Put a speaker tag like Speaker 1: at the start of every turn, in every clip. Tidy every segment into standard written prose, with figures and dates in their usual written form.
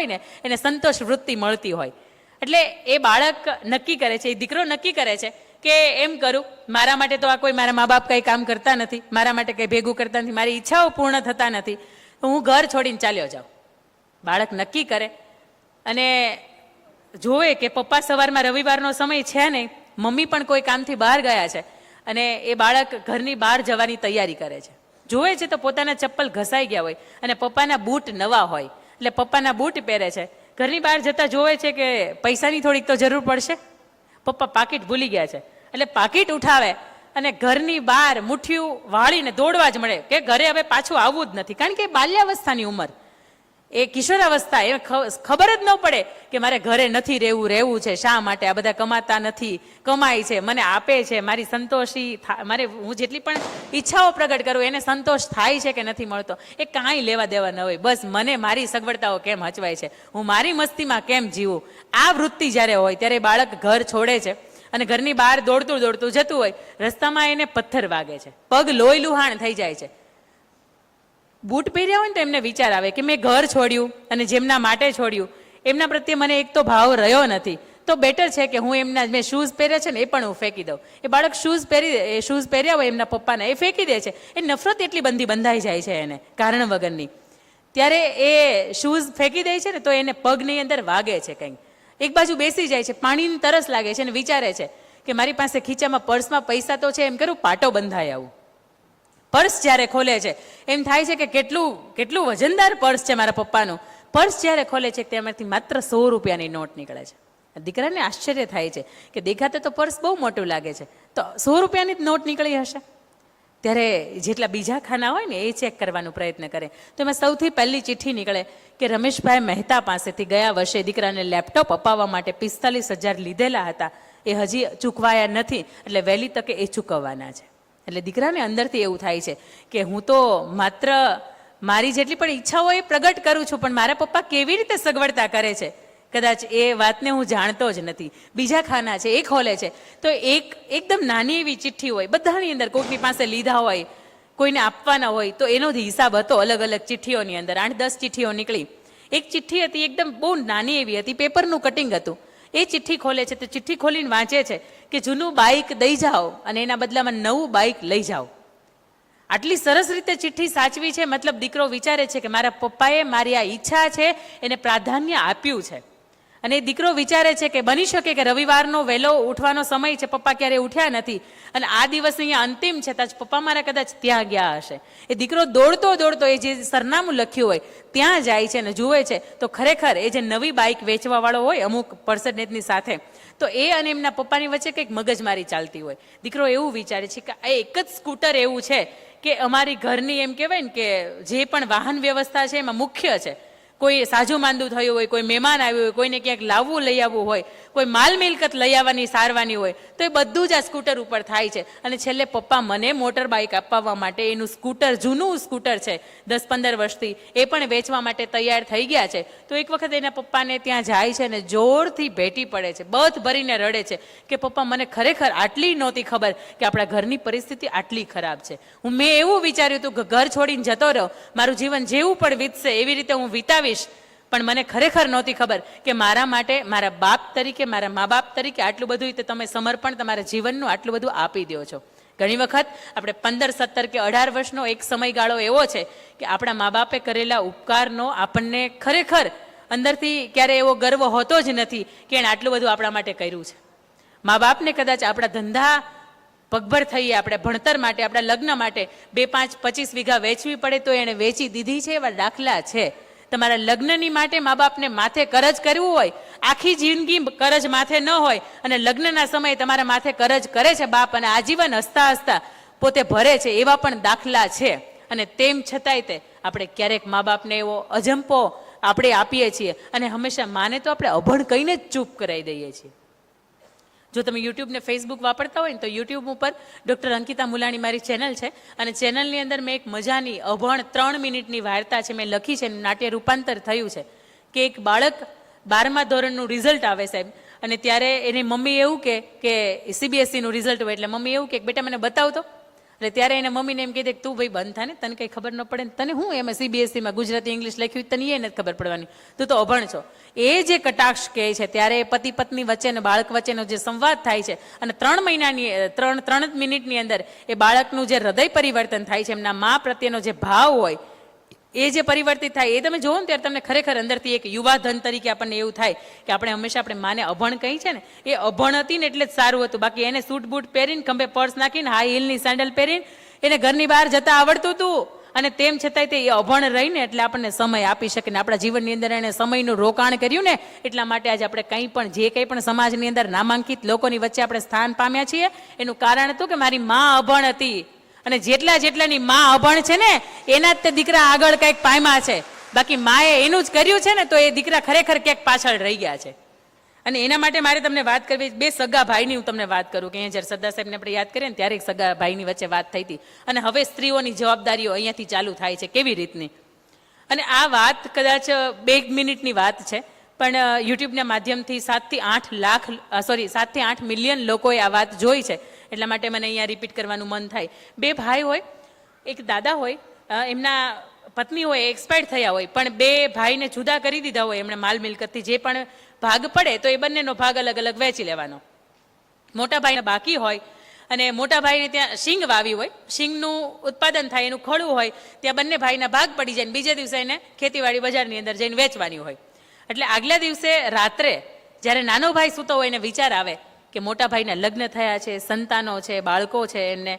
Speaker 1: હોય ને એને સંતોષ વૃત્તિ મળતી હોય. એટલે એ બાળક નક્કી કરે છે, એ દીકરો નક્કી કરે છે કે એમ કરું, મારા માટે તો આ કોઈ મારા મા બાપ કંઈ કામ કરતા નથી, મારા માટે કંઈ ભેગું કરતા નથી, મારી ઈચ્છાઓ પૂર્ણ થતા નથી, તો હું ઘર છોડીને ચાલ્યો જાઉં. બાળક નક્કી કરે અને જોવે કે પપ્પા સવારમાં રવિવારનો સમય છે નહીં, મમ્મી પણ કોઈ કામથી બહાર ગયા છે અને એ બાળક ઘરની બહાર જવાની તૈયારી કરે છે. જોવે છે તો પોતાના ચપ્પલ ઘસાઈ ગયા હોય અને પપ્પાના બૂટ નવા હોય એટલે પપ્પાના બૂટ પહેરે છે. ઘરની બહાર જતાં જોવે છે કે પૈસાની થોડીક તો જરૂર પડશે, પપ્પા પાકીટ ભૂલી ગયા છે એટલે પાકીટ ઉઠાવે અને ઘરની બહાર મુઠ્ઠીયું વાળીને દોડવા જ મળે કે ઘરે હવે પાછું આવવું જ નથી. કારણ કે બાલ્યાવસ્થાની ઉંમર, એ કિશોરાવસ્થા, એ ખબર જ ન પડે કે મારે ઘરે નથી રહેવું છે, શા માટે આ બધા કમાતા નથી, કમાય છે, મને આપે છે, મારી સંતોષી મારે હું જેટલી પણ ઈચ્છાઓ પ્રગટ કરું એને સંતોષ થાય છે કે નથી મળતો, એ કાંઈ લેવા દેવા ન હોય. બસ મને મારી સગવડતાઓ કેમ હચવાય છે, હું મારી મસ્તીમાં કેમ જીવું, આ વૃત્તિ જ્યારે હોય ત્યારે બાળક ઘર છોડે છે અને ઘરની બહાર દોડતું દોડતું જતું હોય. રસ્તામાં એને પથ્થર વાગે છે, પગ લોહી લુહાણ થઈ જાય છે. બૂટ પહેર્યા હોય ને તો એમને વિચાર આવે કે મેં ઘર છોડ્યું અને જેમના માટે છોડ્યું એમના પ્રત્યે મને એક તો ભાવ રહ્યો નથી, તો બેટર છે કે હું એમના મેં શૂઝ પહેર્યા છે ને એ પણ હું ફેંકી દઉં. એ બાળક શૂઝ પહેર્યા હોય એમના પપ્પાના, એ ફેંકી દે છે. એ નફરત એટલી બંધાઈ જાય છે એને કારણ વગરની. ત્યારે એ શૂઝ ફેંકી દે છે ને તો એને પગની અંદર વાગે છે કંઈક. એક બાજુ બેસી જાય છે, પાણીની તરસ લાગે છે અને વિચારે છે કે મારી પાસે ખીચામાં પર્સમાં પૈસા તો છે, એમ કરું પાટો બંધાઈ આવું. પર્સ જ્યારે ખોલે છે એમ થાય છે કે કેટલું વજનદાર પર્સ છે મારા પપ્પાનું. પર્સ જ્યારે ખોલે છે તેમાંથી માત્ર 100 રૂપિયાની નોટ નીકળે છે. દીકરાને આશ્ચર્ય થાય છે કે દેખાતે તો પર્સ બહુ મોટું લાગે છે, તો 100 રૂપિયાની જ નોટ નીકળી હશે. ત્યારે જેટલા બીજા ખાના હોય ને એ ચેક કરવાનો પ્રયત્ન કરે તો એમાં સૌથી પહેલી ચિઠ્ઠી નીકળે કે રમેશભાઈ મહેતા પાસેથી ગયા વર્ષે દીકરાને લેપટોપ અપાવવા માટે 45,000 લીધેલા હતા, એ હજી ચૂકવાયા નથી, એટલે વહેલી તકે એ ચૂકવવાના છે. એટલે દીકરાને અંદરથી એવું થાય છે કે હું તો માત્ર મારી જેટલી પણ ઈચ્છાઓ એ પ્રગટ કરું છું, પણ મારા પપ્પા કેવી રીતે સગવડતા કરે છે કદાચ એ વાતને હું જાણતો જ નથી. બીજા ખાના છે એ ખોલે છે તો એકદમ નાની એવી ચિઠ્ઠી હોય, બધાની અંદર કોઈકની પાસે લીધા હોય, કોઈને આપવાના હોય, તો એનો જ હિસાબ હતો અલગ અલગ ચિઠ્ઠીઓની અંદર. 8-10 ચિઠ્ઠીઓ નીકળી. એક ચિઠ્ઠી હતી એકદમ બહુ નાની એવી હતી, પેપરનું કટિંગ હતું. એ ચિઠ્ઠી ખોલે છે તો ચિઠ્ઠી ખોલીને વાંચે છે કે જૂનું બાઇક દઈ જાઓ અને એના બદલામાં નવું બાઇક લઈ જાઓ. આટલી સરસ રીતે ચિઠ્ઠી સાચવી છે, મતલબ દીકરો વિચારે છે કે મારા પપ્પાએ મારી આ ઈચ્છા છે એને પ્રાધાન્ય આપ્યું છે. અને દીકરો વિચારે છે કે બની શકે કે રવિવારનો વહેલો ઉઠવાનો સમય છે, પપ્પા ક્યારે ઉઠ્યા નથી અને આ દિવસ અહીંયા અંતિમ છે, તો પપ્પા મારા કદાચ ત્યાં ગયા હશે. એ દીકરો દોડતો એ જે સરનામું લખ્યું હોય ત્યાં જાય છે અને જુએ છે તો ખરેખર એ જે નવી બાઇક વેચવાવાળો હોય અમુક પર્સન્ટેજની સાથે, તો એ અને એમના પપ્પાની વચ્ચે કંઈક મગજમારી ચાલતી હોય. દીકરો એવું વિચારે છે કે આ એક જ સ્કૂટર એવું છે કે અમારી ઘરની એમ કહેવાય ને કે જે પણ વાહન વ્યવસ્થા છે એમાં મુખ્ય છે. કોઈ સાજું માંદું થયું હોય, કોઈ મહેમાન આવ્યું હોય, કોઈને ક્યાંક લાવવું લઈ આવવું હોય, કોઈ માલ મિલકત લઈ આવવાની સારવાની હોય, તો એ બધું જ આ સ્કૂટર ઉપર થાય છે. અને છેલ્લે પપ્પા મને મોટર બાઇક અપાવવા માટે એનું સ્કૂટર, જૂનું સ્કૂટર છે 10-15 વર્ષથી, એ પણ વેચવા માટે તૈયાર થઈ ગયા છે. તો એક વખત એના પપ્પાને ત્યાં જાય છે અને જોરથી ભેટી પડે છે, બથ ભરીને રડે છે કે પપ્પા મને ખરેખર આટલી નહોતી ખબર કે આપણા ઘરની પરિસ્થિતિ આટલી ખરાબ છે. મેં એવું વિચાર્યું હતું કે ઘર છોડીને જતો રહ્યો, મારું જીવન જેવું પણ વીતશે એવી રીતે હું વિતાવીશ, પણ મને ખરેખર નહોતી ખબર કે મારા માટે, મારા બાપ તરીકે, મારા મા બાપ તરીકે આટલું બધું તમે સમર્પણ તમારા જીવનનું આટલું બધું આપી દો છો. ઘણી વખત આપણે 15, 17 કે 18 વર્ષનો એક સમયગાળો એવો છે કે આપણા મા બાપે કરેલા ઉપકારનો આપણને ખરેખર અંદરથી ક્યારે એવો ગર્વ હોતો જ નથી કે એણે આટલું બધું આપણા માટે કર્યું છે. મા બાપને કદાચ આપણા ધંધા પગભર થઈએ, આપણે ભણતર માટે, આપણા લગ્ન માટે 2, 5, 25 વીઘા વેચવી પડે તો એણે વેચી દીધી છે, એવા દાખલા છે. તમારા લગ્નની માટે મા બાપને માથે કરજ કરવું હોય, આખી જિંદગી કરજ માથે ન હોય અને લગ્નના સમયે તમારા માથે કરજ કરે છે બાપ અને આજીવન હસતા હસતા પોતે ભરે છે, એવા પણ દાખલા છે. અને તેમ છતાંય તે આપણે ક્યારેક મા બાપને એવો અજંપો આપણે આપીએ છીએ અને હંમેશા માને તો આપણે અભણ કહીને જ ચૂપ કરાવી દઈએ છીએ. જો તમે યુટ્યુબ ને ફેસબુક વાપરતા હોય ને તો યુટ્યુબ ઉપર ડૉક્ટર અંકિતા મુલાણી મારી ચેનલ છે અને ચેનલની અંદર મેં એક મજાની અભણ 3 મિનિટની વાર્તા છે મેં લખી છે, નાટ્ય રૂપાંતર થયું છે કે એક બાળક 12મા ધોરણનું રિઝલ્ટ આવે સાહેબ, અને ત્યારે એની મમ્મી એવું કે CBSE નું રિઝલ્ટ હોય એટલે મમ્મી એવું કે બેટા મને બતાવતો. એટલે ત્યારે એને મમ્મીને એમ કહી દે કે તું ભાઈ બંધ થાય ને, તને કંઈ ખબર ન પડે ને, તને હું એમાં CBSE ગુજરાતી ઇંગ્લિશ લખ્યું તને એ નથી ખબર પડવાની, તું તો અભણ છો. એ જે કટાક્ષ કહે છે ત્યારે પતિ પત્ની વચ્ચે અને બાળક વચ્ચેનો જે સંવાદ થાય છે અને 3 મિનિટની અંદર એ બાળકનું જે હૃદય પરિવર્તન થાય છે, એમના મા પ્રત્યેનો જે ભાવ હોય એ જે પરિવર્તિત થાય એ તમે જોવો ને ત્યારે તમને ખરેખર અંદરથી એક યુવા ધન તરીકે આપણને એવું થાય કે આપણે હંમેશા આપણે માને અભણ કહી છે ને, એ અભણ હતી ને એટલે જ સારું હતું. બાકી એને સૂટ બૂટ પહેરીને ખંભે પર્સ નાખીને હાઈ હીલની સેન્ડલ પહેરીને એને ઘરની બહાર જતા આવડતું હતું, અને તેમ છતાંય તે અભણ રહીને એટલે આપણને સમય આપી શકે ને આપણા જીવનની અંદર એને સમયનું રોકાણ કર્યું ને એટલા માટે આજે આપણે કંઈ પણ જે કંઈ પણ સમાજની અંદર નામાંકિત લોકોની વચ્ચે આપણે સ્થાન પામ્યા છીએ એનું કારણ હતું કે મારી મા અભણ હતી. અને જેટલાની મા અભણ છે ને એના જ તે દીકરા આગળ કંઈક પામ્યા છે. બાકી માએ એનું જ કર્યું છે ને તો એ દીકરા ખરેખર ક્યાંક પાછળ રહી ગયા છે. અને એના માટે મારે તમને વાત કરવી, બે સગા ભાઈની હું તમને વાત કરું કે અહીંયા જ્યારે સરદાર સાહેબને આપણે યાદ કરીએ ને ત્યારે એક સગા ભાઈની વચ્ચે વાત થઈ હતી. અને હવે સ્ત્રીઓની જવાબદારીઓ અહીંયાથી ચાલુ થાય છે કેવી રીતની. અને આ વાત કદાચ 2 મિનિટની વાત છે, પણ યુટ્યુબના માધ્યમથી 7 થી 8 મિલિયન લોકોએ આ વાત જોઈ છે. એટલા માટે મને અહીંયા રિપીટ કરવાનું મન થાય. 2 ભાઈ હોય, એક દાદા હોય, એમના પત્ની હોય એક્સપાયર્ડ થયા હોય, પણ 2 ભાઈને જુદા કરી દીધા હોય એમણે માલ મિલકતથી. જે પણ ભાગ પડે તો એ બંનેનો ભાગ અલગ અલગ વહેંચી લેવાનો. મોટા ભાઈને બાકી હોય અને મોટા ભાઈને ત્યાં શીંગ વાવી હોય, શીંગનું ઉત્પાદન થાય, એનું ખોળું હોય, ત્યાં બંને ભાઈના ભાગ પડી જાય. બીજે દિવસે એને ખેતીવાડી બજારની અંદર જઈને વેચવાની હોય. એટલે આગલા દિવસે રાત્રે જ્યારે નાનો ભાઈ સૂતો હોય એને વિચાર આવે કે મોટા ભાઈના લગ્ન થયા છે, સંતાનો છે, બાળકો છે, એમને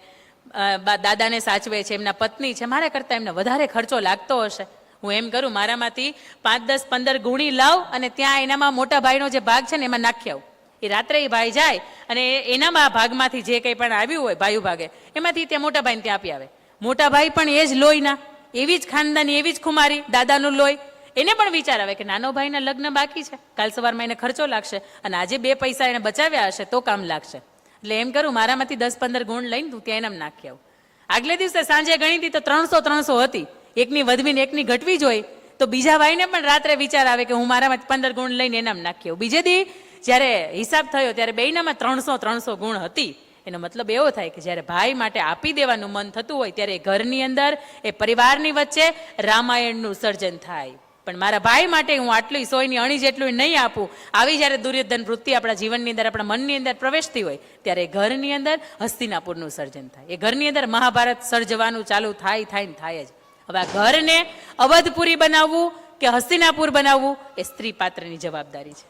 Speaker 1: દાદાને સાચવે છે, એમના પત્ની છે, મારા કરતાં એમને વધારે ખર્ચો લાગતો હશે. હું એમ કરું મારામાંથી 5, 10, 15 ગુણી લાવ અને ત્યાં એનામાં મોટા ભાઈનો જે ભાગ છે ને એમાં નાખી આવું. એ રાત્રે એ ભાઈ જાય અને એનામાં ભાગમાંથી જે કંઈ પણ આવ્યું હોય ભાઈઓ ભાગે એમાંથી ત્યાં મોટા ભાઈને ત્યાં આપી આવે. મોટા ભાઈ પણ એ જ લોહીના, એવી જ ખાનદાની, એવી જ ખુમારી, દાદાનું લોહી. એને પણ વિચાર આવે કે નાનો ભાઈના લગ્ન બાકી છે, કાલ સવારમાં એને ખર્ચો લાગશે અને આજે 2 પૈસા એને બચાવ્યા હશે તો કામ લાગશે. એટલે એમ કરું મારામાંથી 10-15 ગુણ લઈને તું ત્યાં એનામ નાખી આવું. આગલે દિવસે સાંજે ગણી હતી તો 300 હતી. એકની વધવીને એકની ઘટવી જોઈ તો બીજા ભાઈને પણ રાત્રે વિચાર આવે કે હું મારામાંથી 15 ગુણ લઈને એનામ નાખી આવું. બીજે દી જ્યારે હિસાબ થયો ત્યારે બેયનામાં 300 ગુણ હતી. એનો મતલબ એવો થાય કે જ્યારે ભાઈ માટે આપી દેવાનું મન થતું હોય ત્યારે એ ઘરની અંદર, એ પરિવારની વચ્ચે રામાયણનું સર્જન થાય. પણ મારા ભાઈ માટે હું આટલી 100ની અણી જેટલું નહીં આપું, આવી જ્યારે દુર્યોધન વૃત્તિ આપણા જીવનની અંદર, આપણા મનની અંદર પ્રવેશતી હોય ત્યારે એ ઘરની અંદર હસ્તિનાપુરનું સર્જન થાય. એ ઘરની અંદર મહાભારત સર્જવાનું ચાલુ થાય જ. હવે આ ઘરને અવધપુરી બનાવવું કે હસ્તિનાપુર બનાવવું એ સ્ત્રી પાત્રની જવાબદારી છે.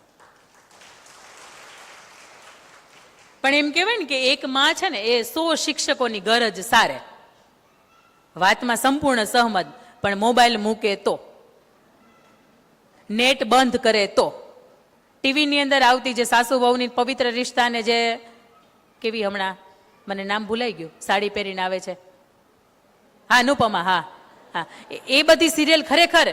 Speaker 1: પણ એમ કહેવાય ને કે એક માં છે ને એ 100 શિક્ષકોની ગરજ સારે. વાતમાં સંપૂર્ણ સહમત, પણ મોબાઈલ મૂકે તો, નેટ બંધ કરે તો, ટીવીની અંદર આવતી જે સાસુ વહુની પવિત્ર રિશ્તાને જે કેવી હમણાં મને નામ ભૂલાઈ ગયું, સાડી પહેરીને આવે છે, હા અનુપમા, હા, એ બધી સિરિયલ ખરેખર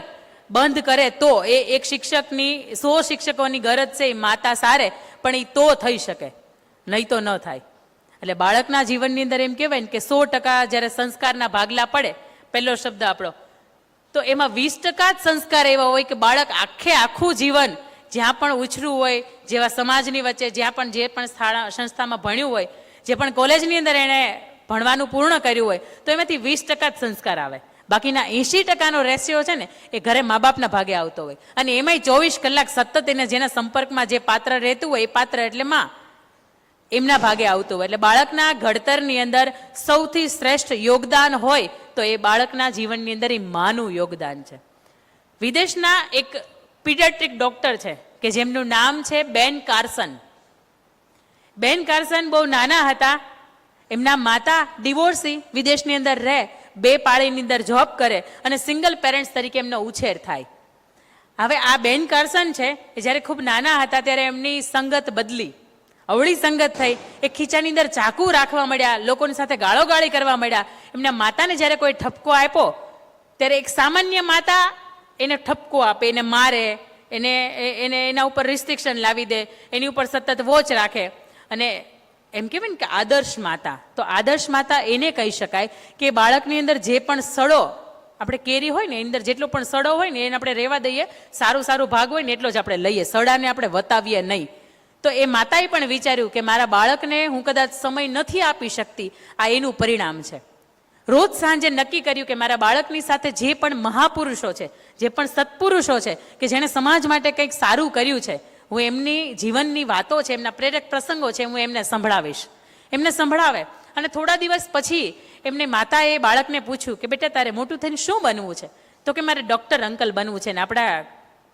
Speaker 1: બંધ કરે તો એ એક શિક્ષકની 100 શિક્ષકોની ગરજ છે એ માતા સારે, પણ એ તો થઈ શકે, નહીં તો ન થાય. એટલે બાળકના જીવનની અંદર એમ કહેવાય ને કે 100% જ્યારે સંસ્કારના ભાગલા પડે, પહેલો શબ્દ આપણો, તો એમાં 20% જ સંસ્કાર એવા હોય કે બાળક આખું જીવન જ્યાં પણ ઉછર્યું હોય, જેવા સમાજની વચ્ચે જે પણ સંસ્થામાં ભણ્યું હોય, જે પણ કોલેજની અંદર એણે ભણવાનું પૂર્ણ કર્યું હોય, તો એમાંથી 20% જ સંસ્કાર આવે. બાકીના 80%નો રેશિયો છે ને એ ઘરે મા બાપના ભાગે આવતો હોય. અને એમાંય 24 કલાક સતત એને જેના સંપર્કમાં જે પાત્ર રહેતું હોય એ પાત્ર એટલે માં, એમના ભાગે આવતું હોય. એટલે બાળકના ઘડતરની અંદર સૌથી શ્રેષ્ઠ યોગદાન હોય તો એ બાળકના જીવનની અંદર એ માનું યોગદાન છે. વિદેશના એક પીડિયાટ્રિક ડોક્ટર છે કે જેમનું નામ છે બેન કાર્સન. બેન કાર્સન બહુ નાના હતા, એમના માતા ડિવોર્સી, વિદેશની અંદર રહે, 2 પાળીની અંદર જોબ કરે અને સિંગલ પેરેન્ટ્સ તરીકે એમનો ઉછેર થાય. હવે આ બેન કાર્સન છે એ જ્યારે ખૂબ નાના હતા ત્યારે એમની સંગત બદલી, અવળી સંગત થઈ, એ ખીચાની અંદર ચાકુ રાખવા મળ્યા, લોકોની સાથે ગાળોગાળી કરવા મળ્યા. એમના માતાને જ્યારે કોઈ ઠપકો આપ્યો ત્યારે એક સામાન્ય માતા એને ઠપકો આપે, એને મારે, એને એના ઉપર રિસ્ટ્રિક્શન લાવી દે, એની ઉપર સતત વોચ રાખે. અને એમ કહેવાય ને કે આદર્શ માતા, તો આદર્શ માતા એને કહી શકાય કે બાળકની અંદર જે પણ સડો, આપણે કેરી હોય ને એની અંદર જેટલો પણ સડો હોય ને એને આપણે રહેવા દઈએ, સારું ભાગ હોય ને એટલો જ આપણે લઈએ, સડાને આપણે વતાવીએ નહીં. તો એ માતાએ પણ વિચાર્યું કે મારા બાળકને હું કદાચ સમય નથી આપી શકતી, આ એનું પરિણામ છે. રોજ સાંજે નક્કી કર્યું કે મારા બાળકની સાથે જે પણ મહાપુરુષો છે, જે પણ સત્પુરુષો છે કે જેણે સમાજ માટે કંઈક સારું કર્યું છે, હું એમની જીવનની વાતો છે, એમના પ્રેરક પ્રસંગો છે, હું એમને સંભળાવીશ. એમને સંભળાવે અને થોડા દિવસ પછી એમને માતાએ બાળકને પૂછ્યું કે બેટા તારે મોટું થઈને શું બનવું છે? તો કે મારે ડૉક્ટર અંકલ બનવું છે ને આપણા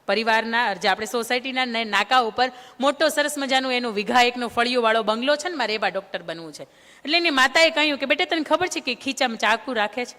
Speaker 1: પરિવારના જે આપણે સોસાયટીના નાકા ઉપર મોટો સરસ મજાનું એનું વીઘા એકનો ફળિયોવાળો બંગલો છે ને, મારે એવા ડૉક્ટર બનવું છે. એટલે એની માતાએ કહ્યું કે બેટા તને ખબર છે કે ખીચામાં ચાકુ રાખે છે?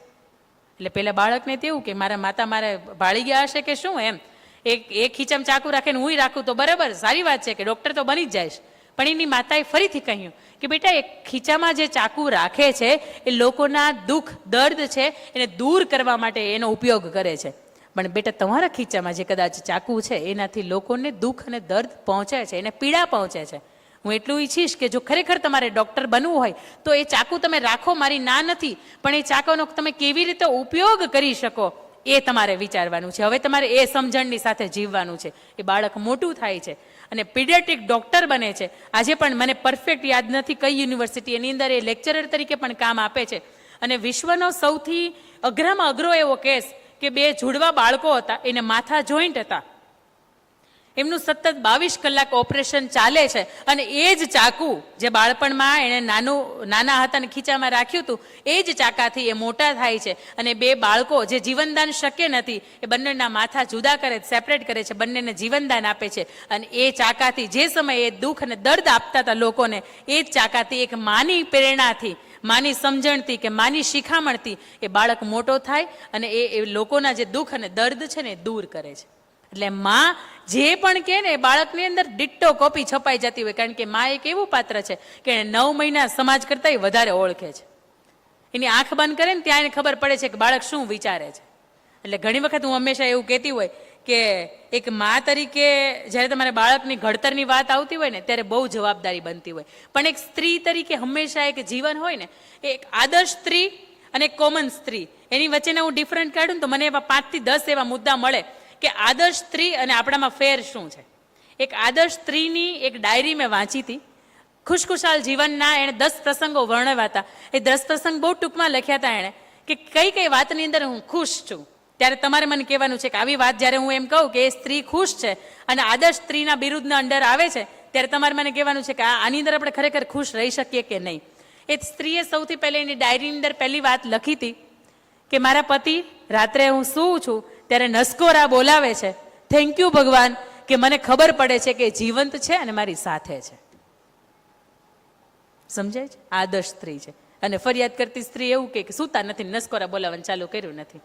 Speaker 1: એટલે પેલા બાળકને તેવું કે મારા માતા મારે ભાળી ગયા હશે કે શું એમ, એક ખીચામાં ચાકુ રાખે ને હું રાખું તો બરાબર, સારી વાત છે કે ડૉક્ટર તો બની જ જાય. પણ એની માતાએ ફરીથી કહ્યું કે બેટા એ ખીચામાં જે ચાકુ રાખે છે એ લોકોના દુઃખ દર્દ છે એને દૂર કરવા માટે એનો ઉપયોગ કરે છે. પણ બેટા તમારા ખીચામાં જે કદાચ ચાકુ છે એનાથી લોકોને દુઃખ અને દર્દ પહોંચે છે, એને પીડા પહોંચે છે. હું એટલું ઈચ્છીશ કે જો ખરેખર તમારે ડૉક્ટર બનવું હોય તો એ ચાકુ તમે રાખો, મારી ના નથી, પણ એ ચાકુનો તમે કેવી રીતે ઉપયોગ કરી શકો એ તમારે વિચારવાનું છે. હવે તમારે એ સમજણની સાથે જીવવાનું છે. એ બાળક મોટું થાય છે અને પીડિયાટ્રિક ડૉક્ટર બને છે. આજે પણ મને પરફેક્ટ યાદ નથી કઈ યુનિવર્સિટી, એની અંદર એ લેક્ચરર તરીકે પણ કામ આપે છે. અને વિશ્વનો સૌથી અઘરામાં અઘરો એવો કેસ કે બે જુડવા બાળકો હતા, એને માથા જોઈન્ટ હતા, એમનું સતત 22 કલાક ઓપરેશન ચાલે છે અને એ જ ચાકુ જે બાળપણમાં એણે નાના હતા ને ખીચામાં રાખ્યું હતું એ જ ચાકાથી એ મોટા થાય છે. અને બે બાળકો જે જીવનદાન શક્ય નથી એ બંનેના માથા જુદા કરે, સેપરેટ કરે છે, બંનેને જીવનદાન આપે છે. અને એ ચાકાથી જે સમયે એ દુઃખ અને દર્દ આપતા હતા લોકોને, એ જ ચાકાથી એક માની પ્રેરણાથી, માની સમજણથી કે માની શિખામણથી એ બાળક મોટો થાય અને એ લોકોના જે દુઃખ અને દર્દ છે ને એ દૂર કરે છે. એટલે માં જે પણ કે ને બાળકની અંદર ડિટ્ટો કોપી છપાઈ જતી હોય, કારણ કે માં એક એવું પાત્ર છે કે એને 9 મહિના સમાજ કરતાં વધારે ઓળખે છે. એની આંખ બંધ કરે ને ત્યાં એને ખબર પડે છે કે બાળક શું વિચારે છે. એટલે ઘણી વખત હું હંમેશા એવું કહેતી હોય કે એક મા તરીકે જ્યારે તમારે બાળકની ઘડતરની વાત આવતી હોય ને ત્યારે બહુ જવાબદારી બનતી હોય, પણ એક સ્ત્રી તરીકે હંમેશા એક જીવન હોય ને, એક આદર્શ સ્ત્રી અને એક કોમન સ્ત્રી, એની વચ્ચેના હું ડિફરન્ટ કાઢું ને તો મને એવા 5 થી 10 એવા મુદ્દા મળે કે આદર્શ સ્ત્રી અને આપણામાં ફેર શું છે. એક આદર્શ સ્ત્રીની એક ડાયરી મેં વાંચી હતી, ખુશખુશાલ જીવનના એણે 10 પ્રસંગો વર્ણવ્યા હતા. એ 10 પ્રસંગ બહુ ટૂંકમાં લખ્યા હતા એણે કે કઈ કઈ વાતની અંદર હું ખુશ છું. ત્યારે તમારે મને કહેવાનું છે કે આવી વાત જ્યારે હું એમ કહું કે એ સ્ત્રી ખુશ છે અને આદર્શ સ્ત્રીના બિરુદના અંડર આવે છે ત્યારે તમારે મને કહેવાનું છે કે આની અંદર આપણે ખરેખર ખુશ રહી શકીએ કે નહીં. એ સ્ત્રીએ સૌથી પહેલા એની ડાયરીની અંદર પહેલી વાત લખી હતી કે મારા પતિ રાત્રે હું સૂવું છું ત્યારે નસકોરા બોલાવે છે, થેન્ક યુ ભગવાન કે મને ખબર પડે છે કે જીવંત છે અને મારી સાથે છે. સમજાય છે? આદર્શ સ્ત્રી છે. અને ફરિયાદ કરતી સ્ત્રી એવું કે સૂતા નથી, નસકોરા બોલાવવાનું ચાલુ કર્યું નથી.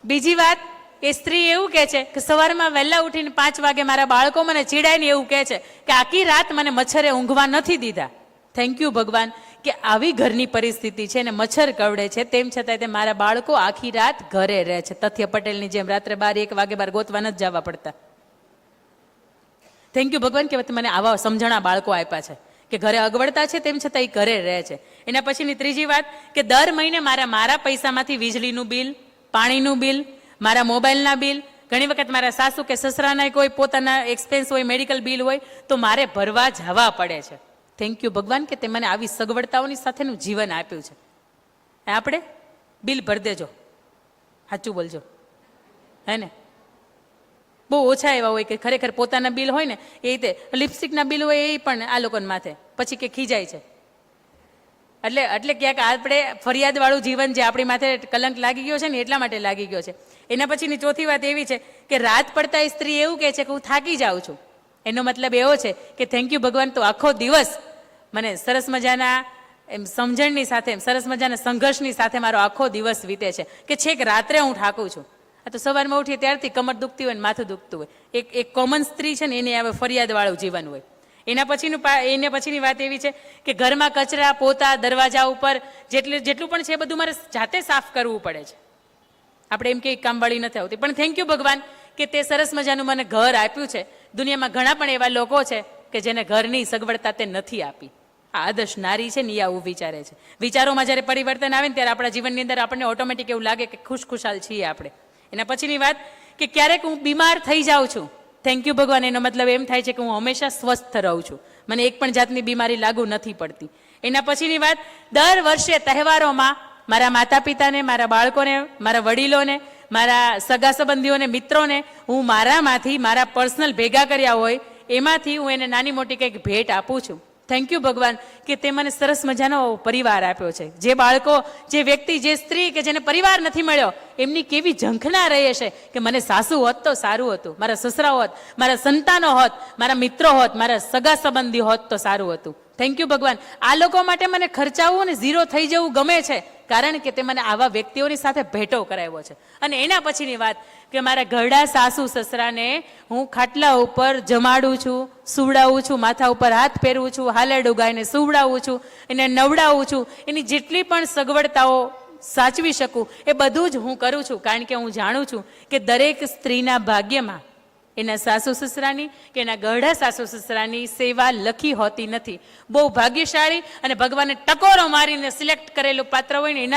Speaker 1: બીજી વાત, એ સ્ત્રી એવું કહે છે કે સવારમાં વહેલા ઉઠીને 5 વાગે મારા બાળકો મને ચીડાઈને એવું કહે છે કે આખી રાત મને મચ્છરે ઊંઘવા નથી દીધા. થેન્ક યુ ભગવાન કે આવી ઘરની પરિસ્થિતિ છે ને મચ્છર કરડે છે, તેમ છતાં તે મારા બાળકો આખી રાત ઘરે રહે છે. તથ્ય પટેલની જેમ રાત્રે 12-1 વાગે બાર ગોતવા નથી જવા પડતા. થેન્ક યુ ભગવાન કે મને આવા સમજણા બાળકો આપ્યા છે કે ઘરે અગવડતા છે તેમ છતાં એ ઘરે રહે છે. એના પછીની ત્રીજી વાત કે દર મહિને મારા પૈસામાંથી વીજળીનું બિલ, પાણીનું બિલ, મારા મોબાઈલના બિલ, ઘણી વખત મારા સાસુ કે સસરાના કોઈ પોતાના એક્સપેન્સ હોય, મેડિકલ બિલ હોય તો મારે ભરવા જવા પડે છે. થેન્ક યુ ભગવાન કે તે મને આવી સગવડતાઓની સાથેનું જીવન આપ્યું છે. આપણે બિલ ભરી દેજો, સાચું બોલજો, હે ને? બહુ ઓછા એવા હોય કે ખરેખર પોતાના બિલ હોય ને એ રીતે લિપસ્ટિકના બિલ હોય એ પણ આ લોકોને માથે પછી કે ખીજાય છે. એટલે ક્યાંક આપણે ફરિયાદવાળું જીવન જે આપણી માથે કલંક લાગી ગયો છે ને એટલા માટે લાગી ગયો છે. એના પછીની ચોથી વાત એવી છે કે રાત પડતા એ સ્ત્રી એવું કહે છે કે હું થાકી જાઉં છું. એનો મતલબ એવો છે કે થેન્ક યુ ભગવાન તો આખો દિવસ મને સરસ મજાના એમ સમજણની સાથે, સરસ મજાના સંઘર્ષની સાથે મારો આખો દિવસ વીતે છે કે છેક રાત્રે હું થાકું છું. આ તો સવારમાં ઉઠીએ ત્યારથી કમર દુખતી હોય ને માથું દુખતું હોય. એક કોમન સ્ત્રી છે ને એને હવે ફરિયાદવાળું જીવન હોય. એના પછીની વાત એવી છે કે ઘરમાં કચરા, પોતા, દરવાજા ઉપર જેટલું પણ છે એ બધું મારે જાતે સાફ કરવું પડે છે. આપણે એમ કે કામવાળી નથી આવતી, પણ થેન્ક યુ ભગવાન કે તે સરસ મજાનું મને ઘર આપ્યું છે. દુનિયામાં ઘણા પણ એવા લોકો છે કે જેને ઘરની સગવડતા તે નથી આપી. આ આદર્શ નારી છે ને એ આવું વિચારે છે. વિચારોમાં જ્યારે પરિવર્તન આવે ને ત્યારે આપણા જીવનની અંદર આપણને ઓટોમેટિક એવું લાગે કે ખુશખુશાલ છીએ આપણે. એના પછીની વાત કે ક્યારેક હું બીમાર થઈ જાઉં છું. થેન્ક યુ ભગવાન. એનો મતલબ એમ થાય છે કે હું હંમેશા સ્વસ્થ રહું છું, મને એક પણ જાતની બીમારી લાગુ નથી પડતી. એના પછીની વાત, દર વર્ષે તહેવારોમાં મારા માતા પિતાને, મારા બાળકોને, મારા વડીલોને, મારા સગા સંબંધીઓને, મિત્રોને હું મારામાંથી, મારા પર્સનલ ભેગા કર્યા હોય એમાંથી હું એને નાની મોટી કંઈક ભેટ આપું છું. થેન્ક યુ ભગવાન કે તે મને સરસ મજાનો પરિવાર આપ્યો છે. જે બાળકો, જે વ્યક્તિ, જે સ્ત્રી કે જેને પરિવાર નથી મળ્યો એમની કેવી ઝંખના રહે છે કે મને સાસુ હોત તો સારું હતું, મારા સસરા હોત, મારા સંતાનો હોત, મારા મિત્રો હોત, મારા સગા સંબંધી હોત તો સારું હતું. થેન્ક યુ ભગવાન. આ લોકો માટે મને ખર્ચાવવું ને ઝીરો થઈ જવું ગમે છે, કારણ કે તે મને આવા વ્યક્તિઓની સાથે ભેટો કરાવ્યો છે. અને એના પછીની વાત કે મારા ઘરડા સાસુ સસરાને હું ખાટલા ઉપર જમાડું છું, સુવડાવું છું, માથા ઉપર હાથ ફેરવું છું, હાલે ડુગાઈને સુવડાવું છું, એને નવડાવું છું, એની જેટલી પણ સગવડતાઓ સાચવી શકું એ બધું જ હું કરું છું. કારણ કે હું જાણું છું કે દરેક સ્ત્રીના ભાગ્યમાં એના સાસુ સસરાની કે એના ગઢા સાસુ સસરાની સેવા લખી હોતી નથી. બહુ ભાગ્યશાળી અને ભગવાને ટકોરો મારીને સિલેક્ટ કરેલું પાત્ર હોય ને એના